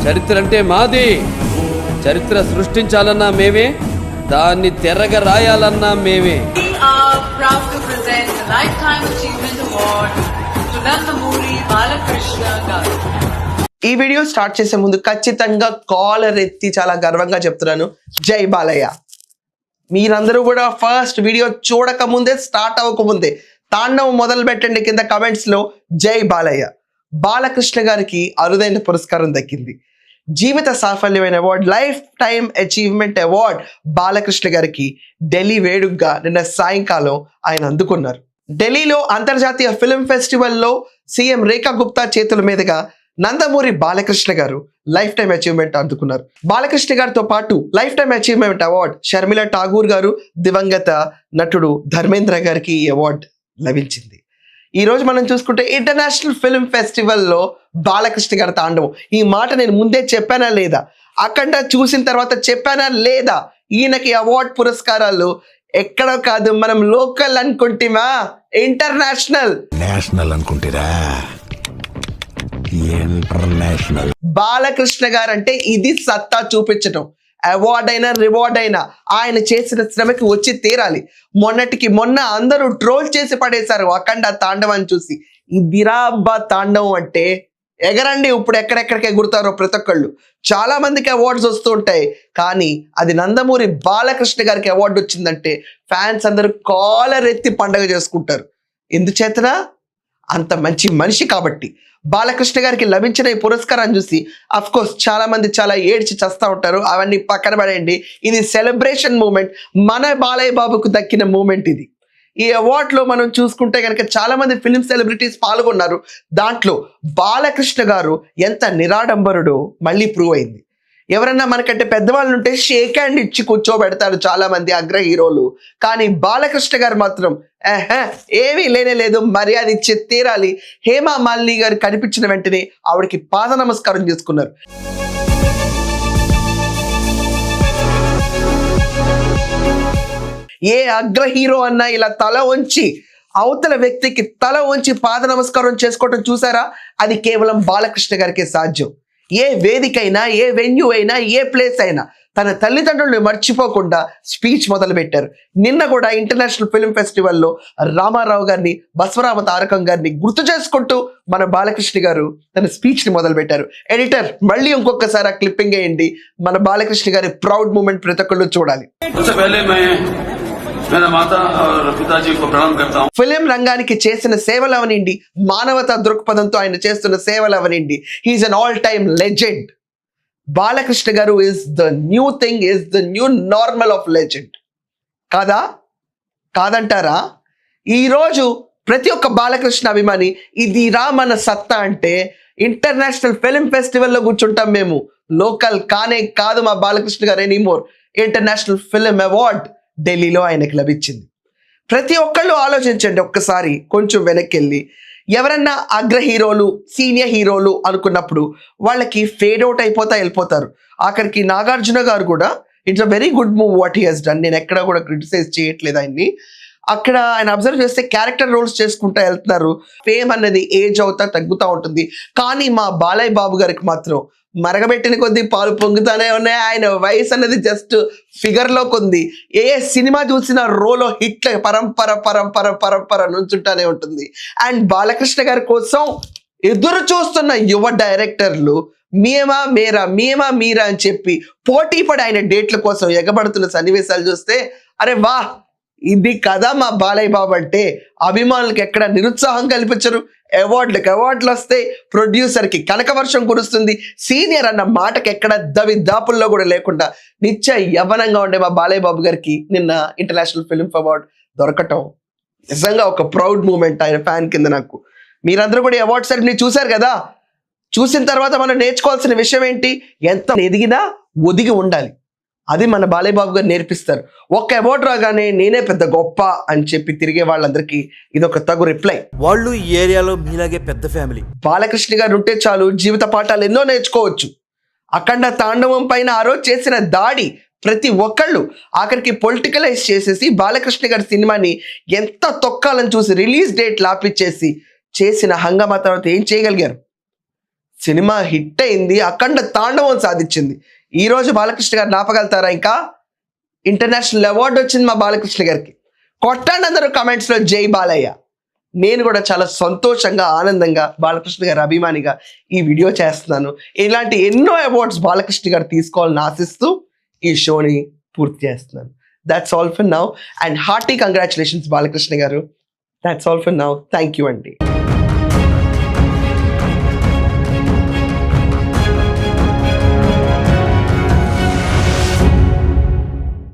చరిత్ర అంటే మాది. చరిత్ర సృష్టించాలన్నా మేమే, దాన్ని తెరగ రాయాలన్నా మేమే. We are proud to present the Lifetime Achievement Award to Nandamuri Balakrishna garu. ఈ వీడియో స్టార్ట్ చేసే ముందు ఖచ్చితంగా కాలర్ ఎత్తి చాలా గర్వంగా చెప్తున్నాను, జై బాలయ్య. మీరందరూ కూడా ఫస్ట్ వీడియో చూడక ముందే, స్టార్ట్ అవ్వకముందే తాండవం మొదలు పెట్టండి. కింద కమెంట్స్ లో జై బాలయ్య. బాలకృష్ణ గారికి అరుదైన పురస్కారం దక్కింది. జీవిత సాఫల్యమైన award, lifetime achievement award Balakrishna గారికి ఢిల్లీ వేడుకగా నిన్న సాయంకాలం ఆయన అందుకున్నారు. ఢిల్లీలో అంతర్జాతీయ ఫిల్మ్ ఫెస్టివల్లో సీఎం రేఖా గుప్తా చేతుల మీదుగా నందమూరి బాలకృష్ణ గారు లైఫ్ టైమ్ అచీవ్మెంట్ అందుకున్నారు. బాలకృష్ణ గారితో పాటు lifetime achievement award Sharmila Tagore గారు, దివంగత నటుడు ధర్మేంద్ర గారికి ఈ అవార్డ్ లభించింది. ఈ రోజు మనం చూసుకుంటే ఇంటర్నేషనల్ ఫిల్మ్ ఫెస్టివల్లో బాలకృష్ణ గారి తాండవం. ఈ మాట నేను ముందే చెప్పానా లేదా, అఖండ చూసిన తర్వాత చెప్పానా లేదా? ఈయనకి అవార్డ్ పురస్కారాలు ఎక్కడో కాదు, మనం లోకల్ అనుకుంటేమా ఇంటర్నేషనల్ నేషనల్ అనుకుంటారా? ఇంటర్నేషనల్. బాలకృష్ణ గారు అంటే ఇది సత్తా చూపించడం. అవార్డ్ అయినా రివార్డ్ అయినా ఆయన చేసిన శ్రమకి వచ్చి తీరాలి. మొన్నటికి మొన్న అందరూ ట్రోల్ చేసి పడేశారు అఖండ తాండవాన్ని చూసి. ఇదిరా అబ్బా తాండవం అంటే, ఎగరండి ఇప్పుడు ఎక్కడెక్కడికి ఎగురుతారో ప్రతి ఒక్కళ్ళు. చాలా మందికి అవార్డ్స్ వస్తూ ఉంటాయి, కానీ అది నందమూరి బాలకృష్ణ గారికి అవార్డు వచ్చిందంటే ఫ్యాన్స్ అందరూ కాలర్ ఎత్తి పండగ చేసుకుంటారు. ఎందుచేతనా? అంత మంచి మనిషి కాబట్టి. బాలకృష్ణ గారికి లభించిన ఈ పురస్కారాన్ని చూసి అఫ్ కోర్స్ చాలా మంది చాలా ఏడ్చి చస్తా ఉంటారు. అవన్నీ పక్కన పడేయండి. ఇది సెలబ్రేషన్ మూమెంట్. మన బాలయ్య బాబుకు దక్కిన మూమెంట్ ఇది. ఈ అవార్డులో మనం చూసుకుంటే కనుక చాలా మంది ఫిల్మ్ సెలబ్రిటీస్ పాల్గొన్నారు. దాంట్లో బాలకృష్ణ గారు ఎంత నిరాడంబరుడో మళ్ళీ ప్రూవ్ అయింది. ఎవరన్నా మనకంటే పెద్దవాళ్ళు ఉంటే షేక్ హ్యాండ్ ఇచ్చి కూర్చోబెడతారు చాలా మంది అగ్ర హీరోలు, కానీ బాలకృష్ణ గారు మాత్రం ఏమీ లేనే లేదు, మర్యాద ఇచ్చి తీరాలి. హేమా మాలిని గారు కనిపించిన వెంటనే ఆవిడకి పాద నమస్కారం చేసుకున్నారు. ఏ అగ్ర హీరో అన్నా ఇలా తల వంచి అవతల వ్యక్తికి తల వంచి పాద నమస్కారం చేసుకోవటం చూసారా? అది కేవలం బాలకృష్ణ గారికే సాధ్యం. ఏ వేదిక అయినా, ఏ వెన్యూ అయినా, ఏ ప్లేస్ అయినా తన తల్లిదండ్రులను మర్చిపోకుండా స్పీచ్ మొదలు పెట్టారు. నిన్న కూడా ఇంటర్నేషనల్ ఫిల్మ్ ఫెస్టివల్లో రామారావు గారిని, బసవరామ తారకం గారిని గుర్తు చేసుకుంటూ మన బాలకృష్ణ గారు తన స్పీచ్ ని మొదలు పెట్టారు. ఎడిటర్ మళ్ళీ ఇంకొకసారి ఆ క్లిప్పింగ్ వేయండి. మన బాలకృష్ణ గారి ప్రౌడ్ మూమెంట్ ప్రతి ఒక్కళ్ళు చూడాలి. ఫిలిం రంగానికి చేసిన సేవలు అవనండి, మానవతా దృక్పథంతో ఆయన చేస్తున్న సేవలు అవనండి, హీఈస్ అన్ ఆల్ టైమ్ లెజెండ్. బాలకృష్ణ గారు is the new thing, is the new normal off legend. కాదా? కాదంటారా? ఈరోజు ప్రతి ఒక్క బాలకృష్ణ అభిమాని ఇది రా మన సత్తా అంటే ఇంటర్నేషనల్ ఫిల్మ్ ఫెస్టివల్లో కూర్చుంటాం మేము. లోకల్ కానే కాదు మా బాలకృష్ణ గారు ఎనీమోర్. ఇంటర్నేషనల్ ఫిల్మ్ అవార్డ్ ఢిల్లీలో ఆయనకి లభించింది. ప్రతి ఒక్కళ్ళు ఆలోచించండి ఒక్కసారి, కొంచెం వెనక్కి వెళ్ళి. ఎవరన్నా అగ్ర హీరోలు, సీనియర్ హీరోలు అనుకున్నప్పుడు వాళ్ళకి ఫేడ్ అవుట్ అయిపోతా వెళ్ళిపోతారు. ఆఖరికి నాగార్జున గారు కూడా it's a very good move what he has done. నేను ఎక్కడ కూడా క్రిటిసైజ్ చేయట్లేదు ఆయన్ని. అక్కడ ఆయన అబ్జర్వ్ చేస్తే క్యారెక్టర్ రోల్స్ చేసుకుంటూ వెళ్తున్నారు. ఫేమ్ అనేది ఏజ్ అవుతా తగ్గుతూ ఉంటుంది. కానీ మా బాలయ్య బాబు గారికి మాత్రం మరగబెట్టిన కొద్దీ పాలు పొంగుతానే ఉన్నాయి. ఆయన వయసు అనేది జస్ట్ ఫిగర్లోకి ఉంది. ఏ సినిమా చూసినా రోలో హిట్ల పరంపర పరంపర పరంపర నుంచుంటానే ఉంటుంది. అండ్ బాలకృష్ణ గారి కోసం ఎదురు చూస్తున్న యువ డైరెక్టర్లు మేమా మేరా, మేమా మీరా అని చెప్పి పోటీ పడి ఆయన డేట్ల కోసం ఎగబడుతున్న సన్నివేశాలు చూస్తే అరే వా, ఇది కదా మా బాలయ్య బాబు అంటే. అభిమానులకు ఎక్కడ నిరుత్సాహం కల్పించరు. అవార్డులు వస్తే ప్రొడ్యూసర్కి కనకవర్షం కురుస్తుంది. సీనియర్ అన్న మాటకి ఎక్కడ దాపుల్లో కూడా లేకుండా నిత్య యవ్వనంగా ఉండే మా బాలయ్య బాబు గారికి నిన్న ఇంటర్నేషనల్ ఫిల్మ్ అవార్డ్ దొరకటం నిజంగా ఒక ప్రౌడ్ మూమెంట్ ఆయన ఫ్యాన్ కింద నాకు. మీరందరూ కూడా అవార్డ్ సెరమనీ చూశారు కదా. చూసిన తర్వాత మనం నేర్చుకోవాల్సిన విషయం ఏంటి? ఎంత ఎదిగినా ఒదిగి ఉండాలి. అది మన బాలయ్య బాబు గారు నేర్పిస్తారు. ఒక్క అవార్డు రాగానే నేనే పెద్ద గొప్ప అని చెప్పి తిరిగే వాళ్ళందరికీ ఇది ఒక తగు రిప్లై. వాళ్ళు ఈ ఏరియాలో మీలాగే పెద్ద ఫ్యామిలీ. బాలకృష్ణ గారు ఉంటే చాలు, జీవిత పాఠాలు ఎన్నో నేర్చుకోవచ్చు. అఖండ తాండవం పైన ఆ రోజు చేసిన దాడి ప్రతి ఒక్కళ్ళు ఆఖరికి పొలిటికలైజ్ చేసేసి బాలకృష్ణ గారి సినిమాని ఎంత తొక్కాలని చూసి రిలీజ్ డేట్ లాపిచ్చేసి చేసిన హంగామా తర్వాత ఏం చేయగలిగారు? సినిమా హిట్ అయింది, అఖండ తాండవం సాధించింది. ఈ రోజు బాలకృష్ణ గారు ఆపగలుగుతారా? ఇంకా ఇంటర్నేషనల్ అవార్డు వచ్చింది మా బాలకృష్ణ గారికి. కొట్టండి అందరూ కమెంట్స్ లో జై బాలయ్య. నేను కూడా చాలా సంతోషంగా ఆనందంగా బాలకృష్ణ గారి అభిమానిగా ఈ వీడియో చేస్తున్నాను. ఇలాంటి ఎన్నో అవార్డ్స్ బాలకృష్ణ గారు తీసుకోవాలని ఆశిస్తూ ఈ షోని పూర్తి చేస్తున్నాను. That's all for now and hearty congratulations Balakrishna గారు. That's all for now. Thank you అండి.